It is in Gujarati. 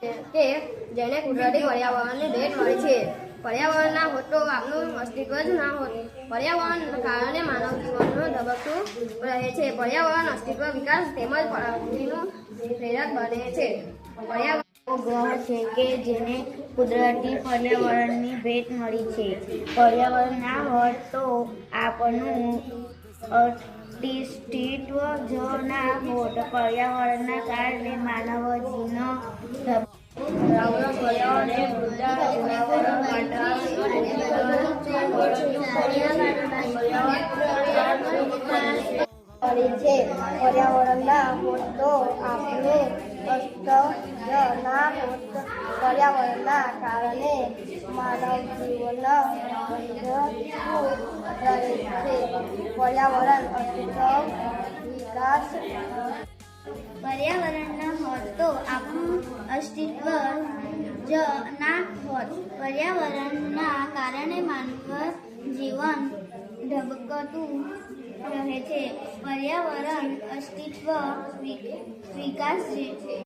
કે જેને કુદરતી પર્યાવરણની ભેટ મળી છે. પર્યાવરણ ના હોત તો આપનું અસ્તિત્વ જ ના હોત. પર્યાવરણના કારણે માનવ જીવનનું ધબકતું રહે છે. પર્યાવરણ અસ્તિત્વ, વિકાસ તેમજ પ્રગતિનું પ્રેરક બને છે. ગ્રહ છે કે જેને કુદરતી પર્યાવરણની ભેટ મળી છે. પર્યાવરણ ના હોત તો આપણું અસ્તિત્વ જ ના હોત. પર્યાવરણના કારણે માનવ જીવન પર્યાવરણને વૃદ્ધા જનાવરો છે. પર્યાવરણના હોત તો આપણે અસ્તિત્વ ના હોત. પર્યાવરણના કારણે માનવ જીવન ધબકતું રહે છે. પર્યાવરણ અસ્તિત્વ, વિકાસ. પર્યાવરણ ન હોત તો આપણું અસ્તિત્વ જ ના હોત. પર્યાવરણના કારણે માનવ જીવન ધબકતું રહે છે. પર્યાવરણ અસ્તિત્વ, વિકાસ છે.